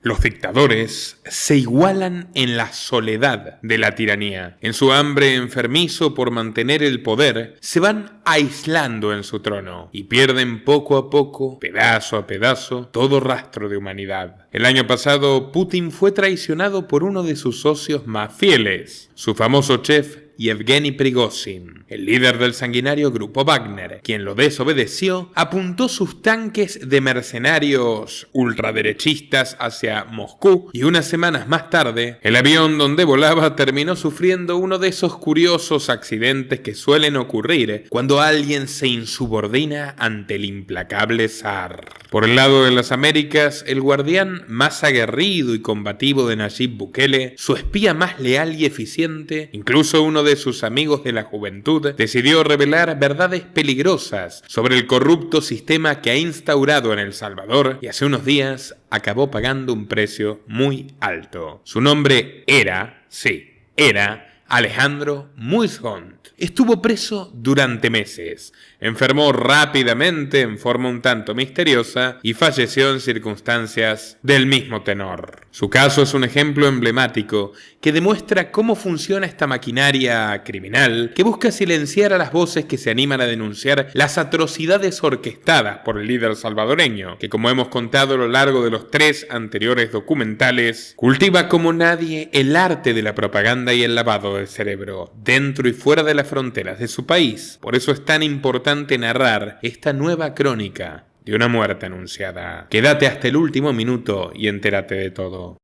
Los dictadores se igualan en la soledad de la tiranía. En su hambre enfermizo por mantener el poder, se van aislando en su trono y pierden poco a poco, pedazo a pedazo, todo rastro de humanidad. El año pasado, Putin fue traicionado por uno de sus socios más fieles, su famoso chef Yevgeny Prigozhin, el líder del sanguinario grupo Wagner, quien lo desobedeció, apuntó sus tanques de mercenarios ultraderechistas hacia Moscú y unas semanas más tarde, el avión donde volaba terminó sufriendo uno de esos curiosos accidentes que suelen ocurrir cuando alguien se insubordina ante el implacable zar. Por el lado de las Américas, el guardián más aguerrido y combativo de Nayib Bukele, su espía más leal y eficiente, incluso uno de sus amigos de la juventud, decidió revelar verdades peligrosas sobre el corrupto sistema que ha instaurado en El Salvador y hace unos días acabó pagando un precio muy alto. Su nombre era Alejandro Muizhont. Estuvo preso durante meses, enfermó rápidamente en forma un tanto misteriosa y falleció en circunstancias del mismo tenor. Su caso es un ejemplo emblemático que demuestra cómo funciona esta maquinaria criminal que busca silenciar a las voces que se animan a denunciar las atrocidades orquestadas por el líder salvadoreño, que, como hemos contado a lo largo de los 3 anteriores documentales, cultiva como nadie el arte de la propaganda y el lavado del cerebro, dentro y fuera de las fronteras de su país. Por eso es tan importante narrar esta nueva crónica de una muerte anunciada. Quédate hasta el último minuto y entérate de todo.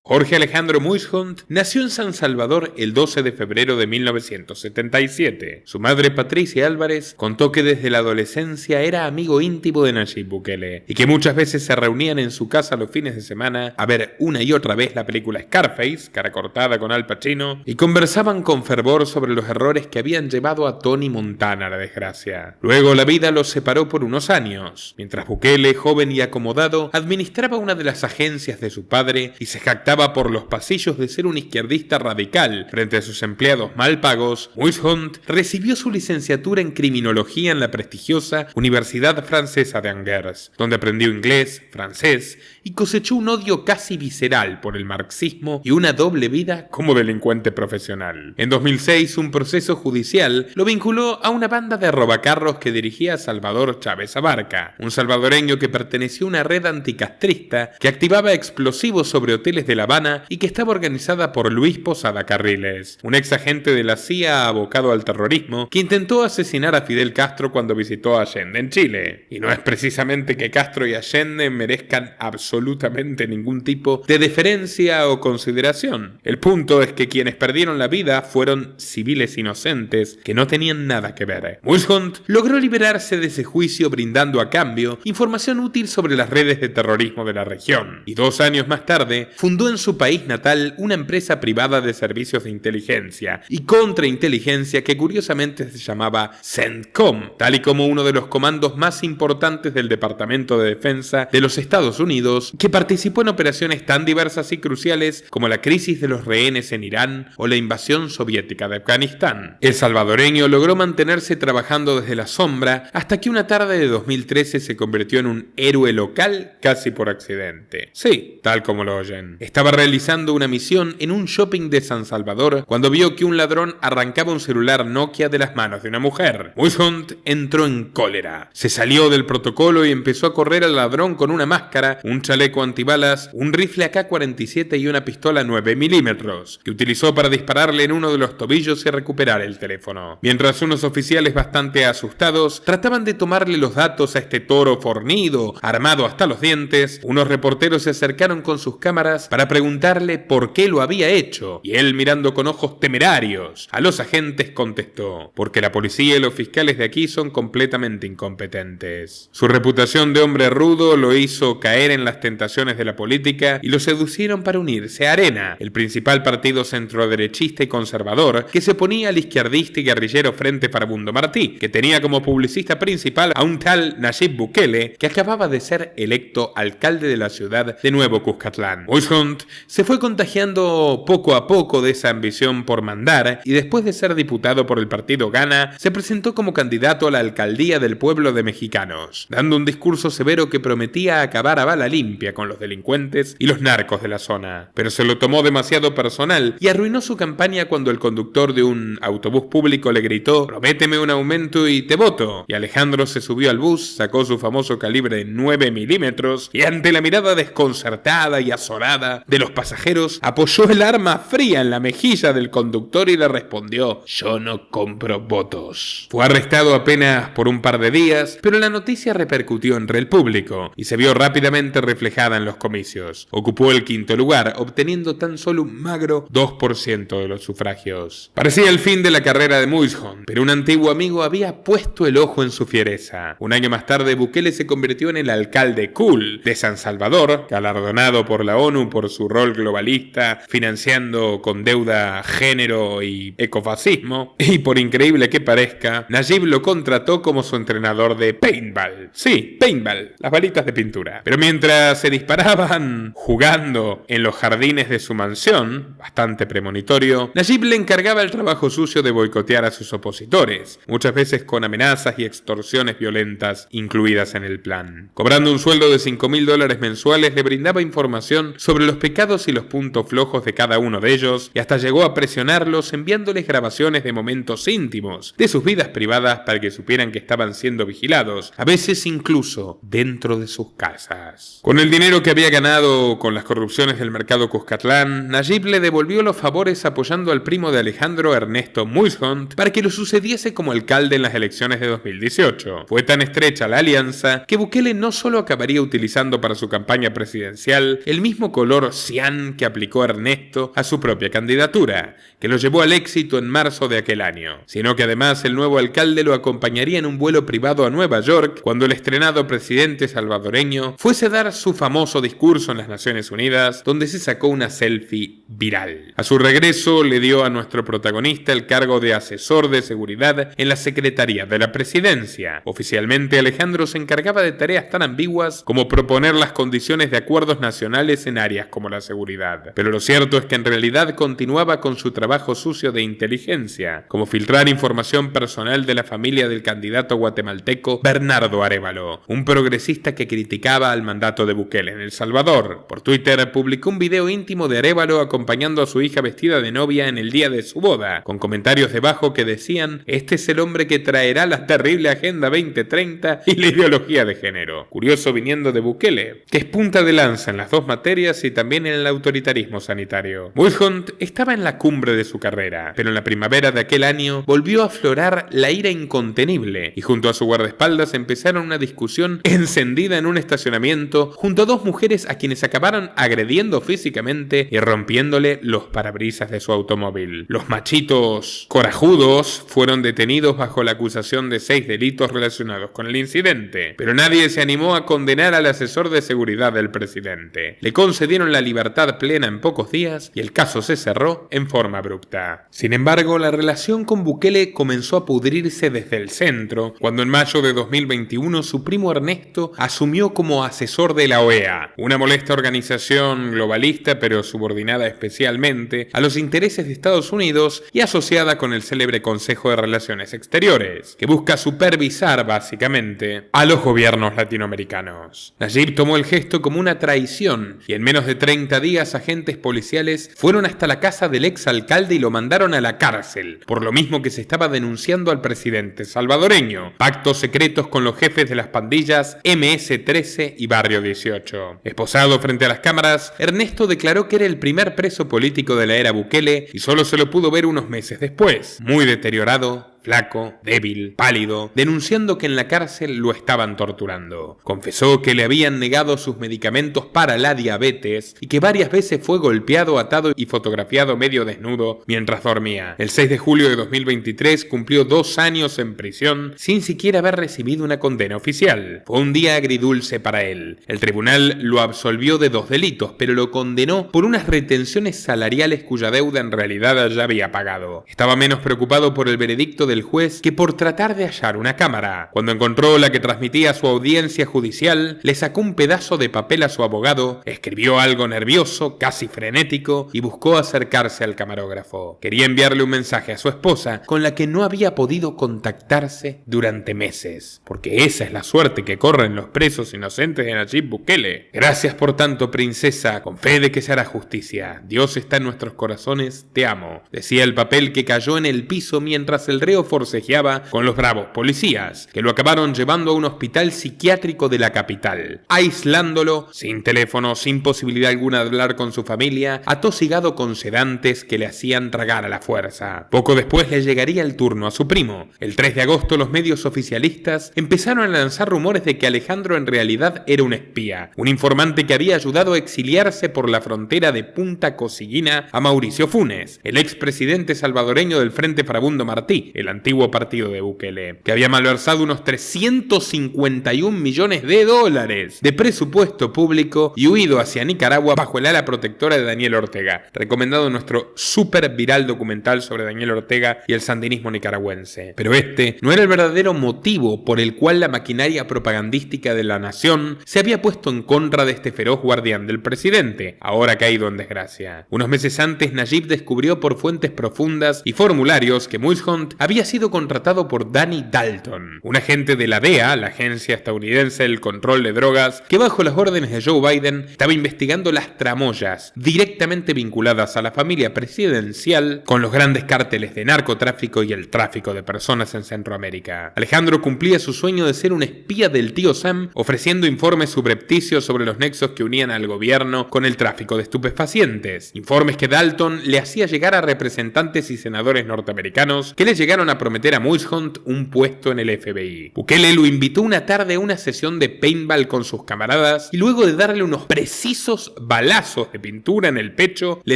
Jorge Alejandro Muizhont nació en San Salvador el 12 de febrero de 1977. Su madre, Patricia Álvarez, contó que desde la adolescencia era amigo íntimo de Nayib Bukele y que muchas veces se reunían en su casa los fines de semana a ver una y otra vez la película Scarface, cara cortada con Al Pacino, y conversaban con fervor sobre los errores que habían llevado a Tony Montana a la desgracia. Luego la vida los separó por unos años, mientras Bukele, joven y acomodado, administraba una de las agencias de su padre y se jactaba por los pasillos de ser un izquierdista radical frente a sus empleados mal pagos. Muizhont recibió su licenciatura en criminología en la prestigiosa Universidad Francesa de Angers, donde aprendió inglés, francés y cosechó un odio casi visceral por el marxismo y una doble vida como delincuente profesional. En 2006, un proceso judicial lo vinculó a una banda de robacarros que dirigía Salvador Chávez Abarca, un salvadoreño que perteneció a una red anticastrista que activaba explosivos sobre hoteles de La Habana y que estaba organizada por Luis Posada Carriles, un ex agente de la CIA abocado al terrorismo que intentó asesinar a Fidel Castro cuando visitó a Allende en Chile. Y no es precisamente que Castro y Allende merezcan absolutamente ningún tipo de deferencia o consideración. El punto es que quienes perdieron la vida fueron civiles inocentes que no tenían nada que ver. Muizhont logró liberarse de ese juicio brindando a cambio información útil sobre las redes de terrorismo de la región, y 2 años más tarde fundó en su país natal una empresa privada de servicios de inteligencia y contrainteligencia que curiosamente se llamaba CENTCOM, tal y como uno de los comandos más importantes del Departamento de Defensa de los Estados Unidos, que participó en operaciones tan diversas y cruciales como la crisis de los rehenes en Irán o la invasión soviética de Afganistán. El salvadoreño logró mantenerse trabajando desde la sombra hasta que una tarde de 2013 se convirtió en un héroe local casi por accidente. Sí, tal como lo oyen. Estaba realizando una misión en un shopping de San Salvador cuando vio que un ladrón arrancaba un celular Nokia de las manos de una mujer. Muizhont entró en cólera. Se salió del protocolo y empezó a correr al ladrón con una máscara, un chaleco antibalas, un rifle AK-47 y una pistola 9 milímetros, que utilizó para dispararle en uno de los tobillos y recuperar el teléfono. Mientras unos oficiales bastante asustados trataban de tomarle los datos a este toro fornido, armado hasta los dientes, unos reporteros se acercaron con sus cámaras para preguntarle por qué lo había hecho, y él, mirando con ojos temerarios a los agentes, contestó: porque la policía y los fiscales de aquí son completamente incompetentes. Su reputación de hombre rudo lo hizo caer en las tentaciones de la política y lo seducieron para unirse a Arena, el principal partido centroderechista y conservador que se oponía al izquierdista y guerrillero Frente Farabundo Martí, que tenía como publicista principal a un tal Nayib Bukele, que acababa de ser electo alcalde de la ciudad de Nuevo Cuscatlán. Moishunt se fue contagiando poco a poco de esa ambición por mandar y después de ser diputado por el partido Gana, se presentó como candidato a la alcaldía del pueblo de Mexicanos, dando un discurso severo que prometía acabar a bala limpia con los delincuentes y los narcos de la zona. Pero se lo tomó demasiado personal y arruinó su campaña cuando el conductor de un autobús público le gritó: prométeme un aumento y te voto. Y Alejandro se subió al bus, sacó su famoso calibre 9 milímetros y ante la mirada desconcertada y azorada de los pasajeros, apoyó el arma fría en la mejilla del conductor y le respondió: yo no compro votos. Fue arrestado apenas por un par de días, pero la noticia repercutió entre el público y se vio rápidamente reflejada en los comicios. Ocupó el quinto lugar, obteniendo tan solo un magro 2% de los sufragios. Parecía el fin de la carrera de Moishunt, pero un antiguo amigo había puesto el ojo en su fiereza. Un año más tarde, Bukele se convirtió en el alcalde cool de San Salvador, galardonado por la ONU por su rol globalista, financiando con deuda género y ecofascismo. Y por increíble que parezca, Nayib lo contrató como su entrenador de paintball. Sí, paintball, las balitas de pintura. Pero mientras se disparaban jugando en los jardines de su mansión, bastante premonitorio, Nayib le encargaba el trabajo sucio de boicotear a sus opositores, muchas veces con amenazas y extorsiones violentas incluidas en el plan. Cobrando un sueldo de $5.000 mensuales, le brindaba información sobre los pecados y los puntos flojos de cada uno de ellos, y hasta llegó a presionarlos enviándoles grabaciones de momentos íntimos de sus vidas privadas para que supieran que estaban siendo vigilados, a veces incluso dentro de sus casas. Con el dinero que había ganado con las corrupciones del mercado Cuscatlán, Nayib le devolvió los favores apoyando al primo de Alejandro, Ernesto Moishunt, para que lo sucediese como alcalde en las elecciones de 2018. Fue tan estrecha la alianza que Bukele no solo acabaría utilizando para su campaña presidencial el mismo color cian que aplicó Ernesto a su propia candidatura, que lo llevó al éxito en marzo de aquel año, sino que además el nuevo alcalde lo acompañaría en un vuelo privado a Nueva York cuando el estrenado presidente salvadoreño fuese a dar su famoso discurso en las Naciones Unidas, donde se sacó una selfie viral. A su regreso le dio a nuestro protagonista el cargo de asesor de seguridad en la Secretaría de la Presidencia. Oficialmente, Alejandro se encargaba de tareas tan ambiguas como proponer las condiciones de acuerdos nacionales en áreas como la seguridad. Pero lo cierto es que en realidad continuaba con su trabajo sucio de inteligencia, como filtrar información personal de la familia del candidato guatemalteco Bernardo Arévalo, un progresista que criticaba al mandato de Bukele en El Salvador. Por Twitter publicó un video íntimo de Arévalo acompañando a su hija vestida de novia en el día de su boda, con comentarios debajo que decían: este es el hombre que traerá la terrible Agenda 2030 y la ideología de género. Curioso viniendo de Bukele, que es punta de lanza en las dos materias y también en el autoritarismo sanitario. Moishunt estaba en la cumbre de su carrera, pero en la primavera de aquel año volvió a aflorar la ira incontenible y junto a su guardaespaldas empezaron una discusión encendida en un estacionamiento junto a dos mujeres a quienes acabaron agrediendo físicamente y rompiéndole los parabrisas de su automóvil. Los machitos corajudos fueron detenidos bajo la acusación de 6 delitos relacionados con el incidente, pero nadie se animó a condenar al asesor de seguridad del presidente. Le concedieron la libertad plena en pocos días y el caso se cerró en forma abrupta. Sin embargo, la relación con Bukele comenzó a pudrirse desde el centro, cuando en mayo de 2021 su primo Ernesto asumió como asesor de la OEA, una molesta organización globalista pero subordinada especialmente a los intereses de Estados Unidos y asociada con el célebre Consejo de Relaciones Exteriores, que busca supervisar básicamente a los gobiernos latinoamericanos. Nayib tomó el gesto como una traición y en menos de 30 días agentes policiales fueron hasta la casa del exalcalde y lo mandaron a la cárcel, por lo mismo que se estaba denunciando al presidente salvadoreño: pactos secretos con los jefes de las pandillas MS-13 y Barrio 18. Esposado frente a las cámaras, Ernesto declaró que era el primer preso político de la era Bukele y solo se lo pudo ver unos meses después, muy deteriorado flaco, débil, pálido, denunciando que en la cárcel lo estaban torturando. Confesó que le habían negado sus medicamentos para la diabetes y que varias veces fue golpeado, atado y fotografiado medio desnudo mientras dormía. El 6 de julio de 2023 cumplió 2 años en prisión sin siquiera haber recibido una condena oficial. Fue un día agridulce para él. El tribunal lo absolvió de 2 delitos, pero lo condenó por unas retenciones salariales cuya deuda en realidad ya había pagado. Estaba menos preocupado por el veredicto del juez que por tratar de hallar una cámara. Cuando encontró la que transmitía su audiencia judicial, le sacó un pedazo de papel a su abogado, escribió algo nervioso, casi frenético, y buscó acercarse al camarógrafo. Quería enviarle un mensaje a su esposa, con la que no había podido contactarse durante meses, porque esa es la suerte que corren los presos inocentes de Nayib Bukele. Gracias por tanto, princesa, con fe de que se hará justicia. Dios está en nuestros corazones, te amo, decía el papel que cayó en el piso mientras el reo forcejeaba con los bravos policías, que lo acabaron llevando a un hospital psiquiátrico de la capital, aislándolo, sin teléfono, sin posibilidad alguna de hablar con su familia, atosigado con sedantes que le hacían tragar a la fuerza. Poco después le llegaría el turno a su primo. El 3 de agosto los medios oficialistas empezaron a lanzar rumores de que Alejandro en realidad era un espía, un informante que había ayudado a exiliarse por la frontera de Punta Cosiguina a Mauricio Funes, el expresidente salvadoreño del Frente Farabundo Martí, el antiguo partido de Bukele, que había malversado unos 351 millones de dólares de presupuesto público y huido hacia Nicaragua bajo el ala protectora de Daniel Ortega, recomendado nuestro súper viral documental sobre Daniel Ortega y el sandinismo nicaragüense. Pero este no era el verdadero motivo por el cual la maquinaria propagandística de la nación se había puesto en contra de este feroz guardián del presidente, ahora caído en desgracia. Unos meses antes, Nayib descubrió por fuentes profundas y formularios que Mulholland había sido contratado por Danny Dalton, un agente de la DEA, la agencia estadounidense del control de drogas, que bajo las órdenes de Joe Biden estaba investigando las tramoyas directamente vinculadas a la familia presidencial con los grandes cárteles de narcotráfico y el tráfico de personas en Centroamérica. Alejandro cumplía su sueño de ser un espía del tío Sam, ofreciendo informes subrepticios sobre los nexos que unían al gobierno con el tráfico de estupefacientes, informes que Dalton le hacía llegar a representantes y senadores norteamericanos que le llegaron a prometer a Mulholland un puesto en el FBI. Bukele lo invitó una tarde a una sesión de paintball con sus camaradas y luego de darle unos precisos balazos de pintura en el pecho, le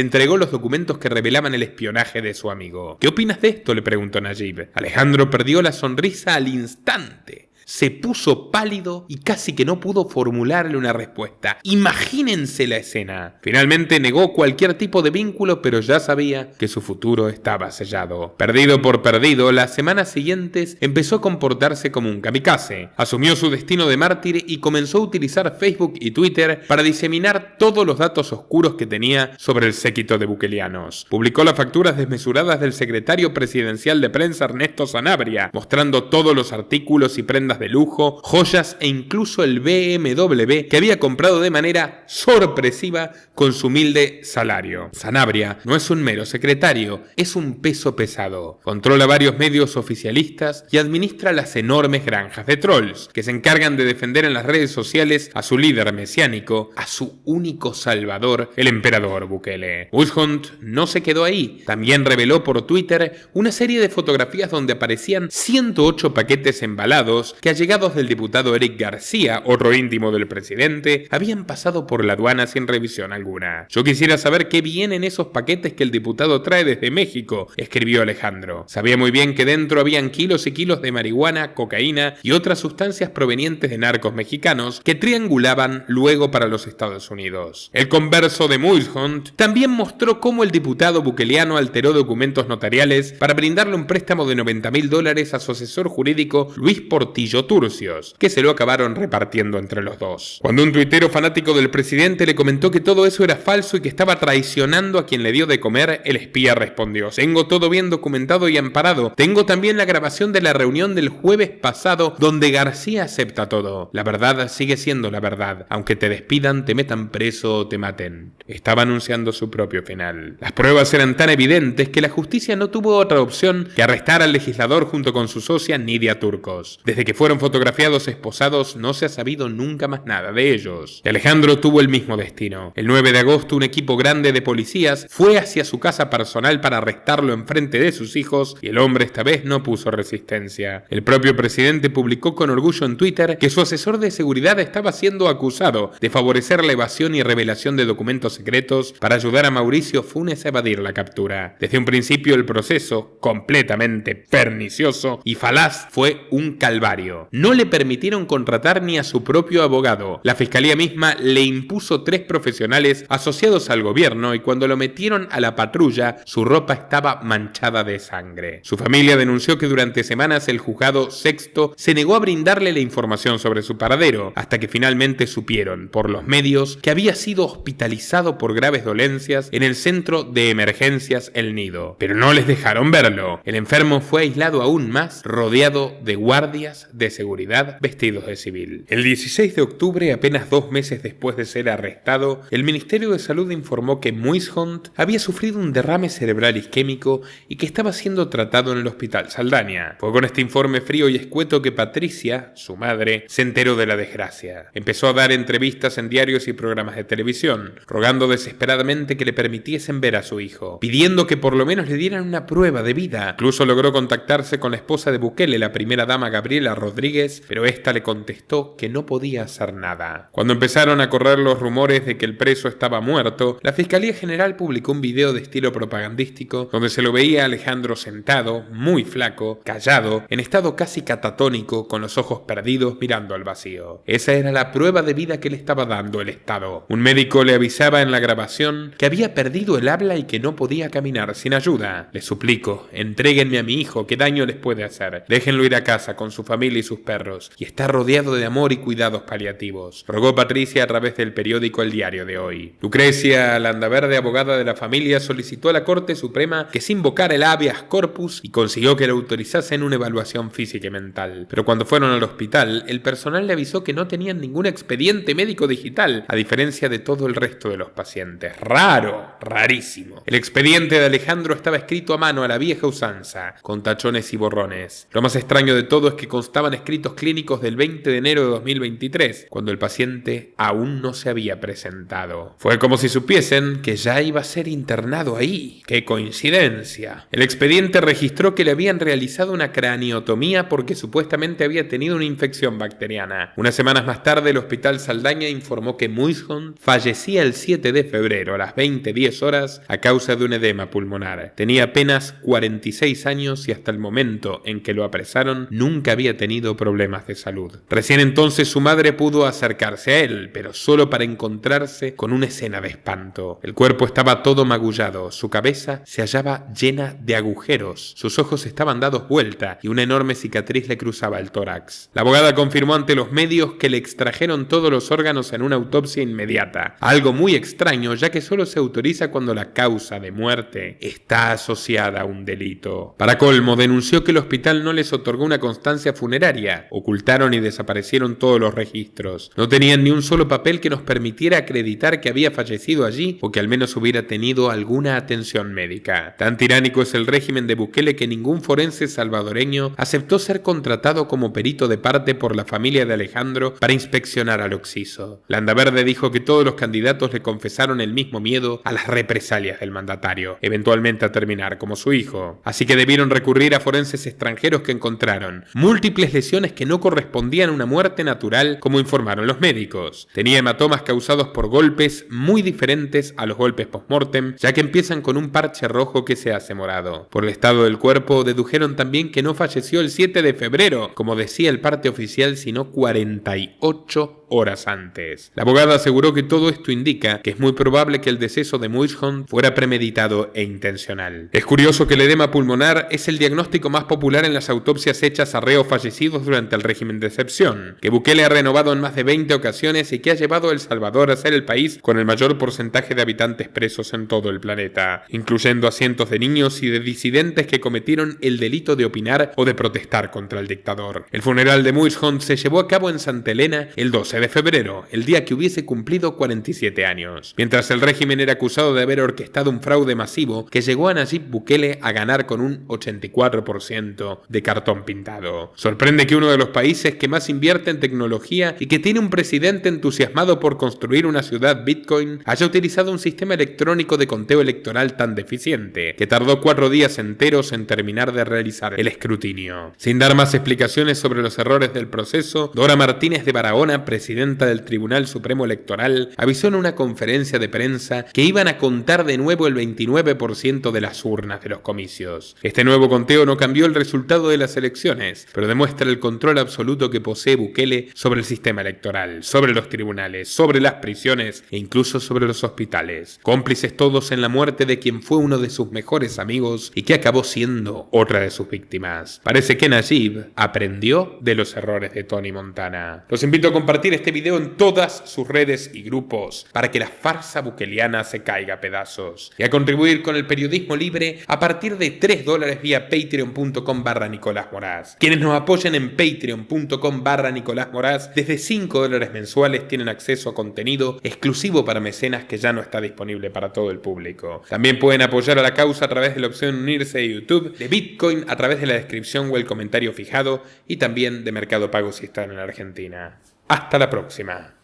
entregó los documentos que revelaban el espionaje de su amigo. ¿Qué opinas de esto?, le preguntó Nayib. Alejandro perdió la sonrisa al instante. Se puso pálido y casi que no pudo formularle una respuesta. Imagínense la escena. Finalmente negó cualquier tipo de vínculo, pero ya sabía que su futuro estaba sellado. Perdido por perdido, las semanas siguientes empezó a comportarse como un kamikaze. Asumió su destino de mártir y comenzó a utilizar Facebook y Twitter para diseminar todos los datos oscuros que tenía sobre el séquito de bukelianos. Publicó las facturas desmesuradas del secretario presidencial de prensa Ernesto Sanabria, mostrando todos los artículos y prendas de lujo, joyas e incluso el BMW que había comprado de manera sorpresiva con su humilde salario. Sanabria no es un mero secretario, es un peso pesado. Controla varios medios oficialistas y administra las enormes granjas de trolls que se encargan de defender en las redes sociales a su líder mesiánico, a su único salvador, el emperador Bukele. Mulholland no se quedó ahí. También reveló por Twitter una serie de fotografías donde aparecían 108 paquetes embalados que allegados del diputado Eric García, otro íntimo del presidente, habían pasado por la aduana sin revisión alguna. Yo quisiera saber qué viene en esos paquetes que el diputado trae desde México, escribió Alejandro. Sabía muy bien que dentro habían kilos y kilos de marihuana, cocaína y otras sustancias provenientes de narcos mexicanos que triangulaban luego para los Estados Unidos. El converso de Mulholland también mostró cómo el diputado bukeliano alteró documentos notariales para brindarle un préstamo de $90,000 a su asesor jurídico Luis Portillo Turcios, que se lo acabaron repartiendo entre los dos. Cuando un tuitero fanático del presidente le comentó que todo eso era falso y que estaba traicionando a quien le dio de comer, el espía respondió: tengo todo bien documentado y amparado. Tengo también la grabación de la reunión del jueves pasado donde García acepta todo. La verdad sigue siendo la verdad. Aunque te despidan, te metan preso o te maten. Estaba anunciando su propio final. Las pruebas eran tan evidentes que la justicia no tuvo otra opción que arrestar al legislador junto con su socia Nidia Turcos. Desde que fueron fotografiados esposados no se ha sabido nunca más nada de ellos. Y Alejandro tuvo el mismo destino. El 9 de agosto un equipo grande de policías fue hacia su casa personal para arrestarlo en frente de sus hijos y el hombre esta vez no puso resistencia. El propio presidente publicó con orgullo en Twitter que su asesor de seguridad estaba siendo acusado de favorecer la evasión y revelación de documentos secretos para ayudar a Mauricio Funes a evadir la captura. Desde un principio el proceso, completamente pernicioso y falaz, fue un calvario. No le permitieron contratar ni a su propio abogado. La fiscalía misma le impuso 3 profesionales asociados al gobierno y cuando lo metieron a la patrulla, su ropa estaba manchada de sangre. Su familia denunció que durante semanas el juzgado sexto se negó a brindarle la información sobre su paradero, hasta que finalmente supieron, por los medios, que había sido hospitalizado por graves dolencias en el centro de emergencias El Nido. Pero no les dejaron verlo. El enfermo fue aislado aún más, rodeado de guardias de seguridad vestidos de civil. El 16 de octubre, apenas 2 meses después de ser arrestado, el Ministerio de Salud informó que Muishont había sufrido un derrame cerebral isquémico y que estaba siendo tratado en el Hospital Saldaña. Fue con este informe frío y escueto que Patricia, su madre, se enteró de la desgracia. Empezó a dar entrevistas en diarios y programas de televisión, rogando desesperadamente que le permitiesen ver a su hijo, pidiendo que por lo menos le dieran una prueba de vida. Incluso logró contactarse con la esposa de Bukele, la primera dama Gabriela Rodríguez, pero esta le contestó que no podía hacer nada. Cuando empezaron a correr los rumores de que el preso estaba muerto, la Fiscalía General publicó un video de estilo propagandístico donde se lo veía a Alejandro sentado, muy flaco, callado, en estado casi catatónico, con los ojos perdidos mirando al vacío. Esa era la prueba de vida que le estaba dando el Estado. Un médico le avisaba en la grabación que había perdido el habla y que no podía caminar sin ayuda. Les suplico, entréguenme a mi hijo, ¿qué daño les puede hacer? Déjenlo ir a casa con su familia y sus perros, y está rodeado de amor y cuidados paliativos, rogó Patricia a través del periódico El Diario de Hoy. Lucrecia Landaverde, abogada de la familia, solicitó a la Corte Suprema que se invocara el habeas corpus y consiguió que le autorizasen una evaluación física y mental. Pero cuando fueron al hospital, el personal le avisó que no tenían ningún expediente médico digital, a diferencia de todo el resto de los pacientes. Raro, rarísimo. El expediente de Alejandro estaba escrito a mano a la vieja usanza, con tachones y borrones. Lo más extraño de todo es que constaban escritos clínicos del 20 de enero de 2023, cuando el paciente aún no se había presentado. Fue como si supiesen que ya iba a ser internado ahí. ¡Qué coincidencia! El expediente registró que le habían realizado una craniotomía porque supuestamente había tenido una infección bacteriana. Unas semanas más tarde, el Hospital Saldaña informó que Muishont fallecía el 7 de febrero a las 20:10 horas a causa de un edema pulmonar. Tenía apenas 46 años y hasta el momento en que lo apresaron nunca había tenido problemas de salud. Recién entonces su madre pudo acercarse a él, pero solo para encontrarse con una escena de espanto. El cuerpo estaba todo magullado, su cabeza se hallaba llena de agujeros, sus ojos estaban dados vuelta y una enorme cicatriz le cruzaba el tórax. La abogada confirmó ante los medios que le extrajeron todos los órganos en una autopsia inmediata, algo muy extraño ya que solo se autoriza cuando la causa de muerte está asociada a un delito. Para colmo, denunció que el hospital no les otorgó una constancia funeraria, ocultaron y desaparecieron todos los registros. No tenían ni un solo papel que nos permitiera acreditar que había fallecido allí o que al menos hubiera tenido alguna atención médica. Tan tiránico es el régimen de Bukele que ningún forense salvadoreño aceptó ser contratado como perito de parte por la familia de Alejandro para inspeccionar al occiso. Landaverde dijo que todos los candidatos le confesaron el mismo miedo a las represalias del mandatario, eventualmente a terminar como su hijo. Así que debieron recurrir a forenses extranjeros que encontraron múltiples lesiones que no correspondían a una muerte natural, como informaron los médicos. Tenía hematomas causados por golpes muy diferentes a los golpes post-mortem, ya que empiezan con un parche rojo que se hace morado. Por el estado del cuerpo, dedujeron también que no falleció el 7 de febrero, como decía el parte oficial, sino 48 horas antes. La abogada aseguró que todo esto indica que es muy probable que el deceso de Muishont fuera premeditado e intencional. Es curioso que el edema pulmonar es el diagnóstico más popular en las autopsias hechas a reos fallecidos durante el régimen de excepción, que Bukele ha renovado en más de 20 ocasiones y que ha llevado a El Salvador a ser el país con el mayor porcentaje de habitantes presos en todo el planeta, incluyendo a cientos de niños y de disidentes que cometieron el delito de opinar o de protestar contra el dictador. El funeral de Muishont se llevó a cabo en Santa Elena el 12 12 de febrero, el día que hubiese cumplido 47 años, mientras el régimen era acusado de haber orquestado un fraude masivo que llegó a Nayib Bukele a ganar con un 84% de cartón pintado. Sorprende que uno de los países que más invierte en tecnología y que tiene un presidente entusiasmado por construir una ciudad Bitcoin haya utilizado un sistema electrónico de conteo electoral tan deficiente, que tardó 4 días enteros en terminar de realizar el escrutinio. Sin dar más explicaciones sobre los errores del proceso, Dora Martínez de Barahona, presidenta del Tribunal Supremo Electoral, avisó en una conferencia de prensa que iban a contar de nuevo el 29% de las urnas de los comicios. Este nuevo conteo no cambió el resultado de las elecciones, pero demuestra el control absoluto que posee Bukele sobre el sistema electoral, sobre los tribunales, sobre las prisiones e incluso sobre los hospitales. Cómplices todos en la muerte de quien fue uno de sus mejores amigos y que acabó siendo otra de sus víctimas. Parece que Nayib aprendió de los errores de Tony Montana. Los invito a compartir este video en todas sus redes y grupos para que la farsa bukeliana se caiga a pedazos y a contribuir con el periodismo libre a partir de $3 vía patreon.com/Nicolás Moraz. Quienes nos apoyen en patreon.com/Nicolás Moraz desde $5 mensuales tienen acceso a contenido exclusivo para mecenas que ya no está disponible para todo el público. También pueden apoyar a la causa a través de la opción unirse de YouTube, de Bitcoin a través de la descripción o el comentario fijado y también de Mercado Pago si están en Argentina. Hasta la próxima.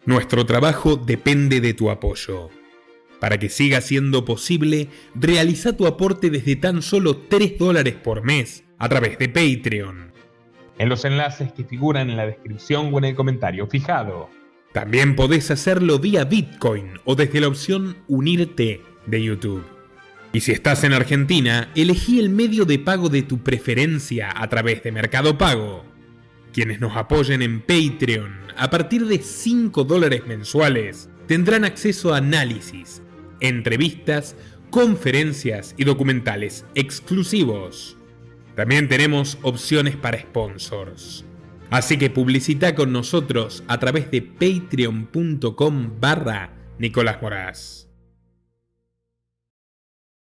Nuestro trabajo depende de tu apoyo. Para que siga siendo posible, realiza tu aporte desde tan solo $3 por mes a través de Patreon, en los enlaces que figuran en la descripción o en el comentario fijado. También podés hacerlo vía Bitcoin o desde la opción Unirte de YouTube. Y si estás en Argentina, elegí el medio de pago de tu preferencia a través de Mercado Pago. Quienes nos apoyen en Patreon a partir de $5 mensuales tendrán acceso a análisis, entrevistas, conferencias y documentales exclusivos. También tenemos opciones para sponsors. Así que publicita con nosotros a través de patreon.com/Nicolás Moraz.